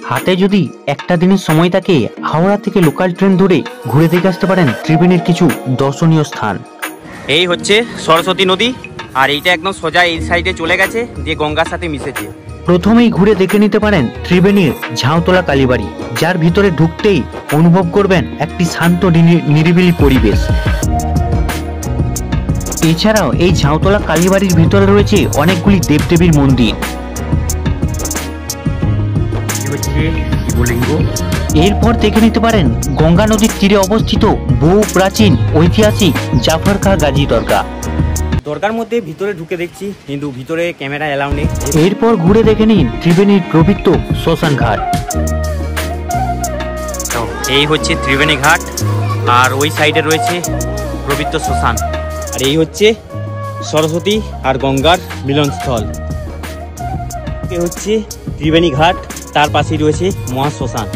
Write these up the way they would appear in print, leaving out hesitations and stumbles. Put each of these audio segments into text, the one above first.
হাতে যদি একটা দিনের সময় থাকে, হাওড়া থেকে লোকাল ট্রেন ধরে ঘুরে দেখে আসতে পারেন ত্রিবেণীর কিছু দর্শনীয় স্থান। এই হচ্ছে সরস্বতী নদী, আর এইটা একদম সোজা এই সাইডে চলে গেছে, যে গঙ্গার সাথে মিশেছে। প্রথমেই ঘুরে দেখে নিতে পারেন ত্রিবেণীর ঝাউতলা কালীবাড়ি, যার ভিতরে ঢুকতেই অনুভব করবেন একটি শান্ত নিরিবিলি পরিবেশ। এছাড়াও এই ঝাউতলা কালীবাড়ির ভিতরে রয়েছে অনেকগুলি দেবদেবীর মন্দির। শিবলিঙ্গ। এরপর দেখে নিতে পারেন গঙ্গা নদীর তীরে অবস্থিত বহু প্রাচীন ঐতিহাসিক জাফর খাঁ গাজী দরগা। দরগার মধ্যে ভিতরে ঢুকে দেখছি, কিন্তু ভিতরে ক্যামেরা এলাও নেই। এরপর ঘুরে দেখে নিন ত্রিবেণীর পবিত্র শ্মশান ঘাট। এই হচ্ছে ত্রিবেণী ঘাট, আর ওই সাইডে রয়েছে পবিত্র শ্মশান, আর এই হচ্ছে সরস্বতী আর গঙ্গার মিলনস্থল। এ হচ্ছে ত্রিবেণী ঘাট, তার পাশেই রয়েছে মহাশ্মশান।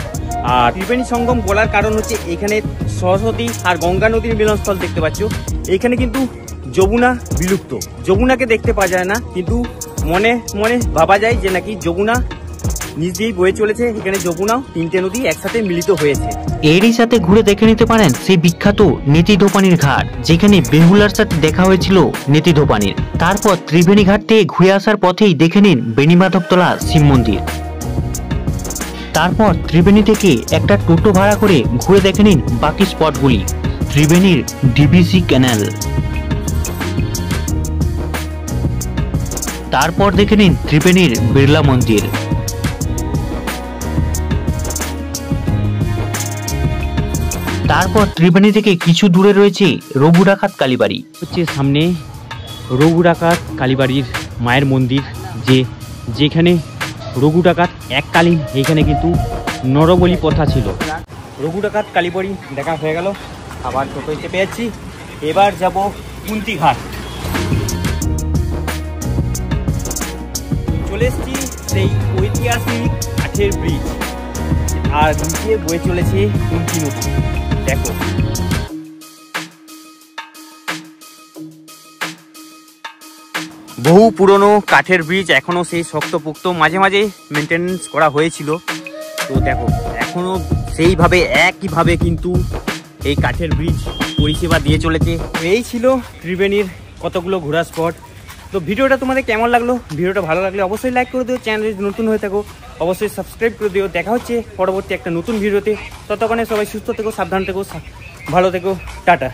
আর ত্রিবেণী সঙ্গম বলার কারণ হচ্ছে এখানে সরস্বতী আর গঙ্গা নদীর মিলনস্থল দেখতে পাচ্ছ। এখানে কিন্তু যমুনা বিলুপ্ত, যমুনাকে দেখতে পাওয়া যায় না, কিন্তু মনে মনে ভাবা যায় যে নাকি যমুনা নিজ দিয়েই বয়ে চলেছে। এখানে যমুনাও তিনটে নদী একসাথে মিলিত হয়েছে। এরই সাথে ঘুরে দেখে নিতে পারেন সেই বিখ্যাত নেতিধোপানির ঘাট, যেখানে বেহুলার সাথে দেখা হয়েছিল নেতিধোপানির। তারপর ত্রিবেণী ঘাট থেকে ঘুরে আসার পথেই দেখে নিন বেণীমাধবতলা শিব মন্দির। তারপর ত্রিবেণী থেকে একটা টোটো ভাড়া করে ঘুরে দেখে নিন বাকি স্পটগুলি। ত্রিবেণীর ডিবিসি ক্যানেল, তারপর দেখে নিন ত্রিবেণীর বিড়লা মন্দির। তারপর ত্রিবেণী থেকে কিছু দূরে রয়েছে রঘু ডাকাত কালীবাড়ি। হচ্ছে সামনে রঘু ডাকাত কালীবাড়ির মায়ের মন্দির, যেখানে রঘু ডাকাত এককালীন এখানে কিন্তু নরবলি প্রথা ছিল। রঘু ডাকাত কালীবাড়ি দেখা হয়ে গেল, আবার টোটোয় চেপে যাচ্ছি। এবার যাব কুন্তি ঘাট। চলে এসছি সেই ঐতিহাসিক কাঠের ব্রিজ, আর নিচে বয়ে চলেছে কুন্তি নদী। দেখো, বহু পুরনো কাঠের ব্রিজ, এখনো সেই শক্তপোক্ত, মাঝে মাঝে মেনটেনেন্স করা হয়েছিল। তো দেখো, এখনো সেইভাবে একইভাবে কিন্তু এই কাঠের ব্রিজ পরিষেবা দিয়ে চলেছে। এই ছিল ত্রিবেণীর কতগুলো ঘোরা স্পট। তো ভিডিওটা তোমাদের কেমন লাগলো? ভিডিওটা ভালো লাগলে অবশ্যই লাইক করে দিও, চ্যানেলে নতুন হয়ে থাকো অবশ্যই সাবস্ক্রাইব করে দিও। দেখা হচ্ছে পরবর্তী একটা নতুন ভিডিওতে। ততক্ষণে সবাই সুস্থ থেকো, সাবধান থেকো, ভালো থেকো, টাটা।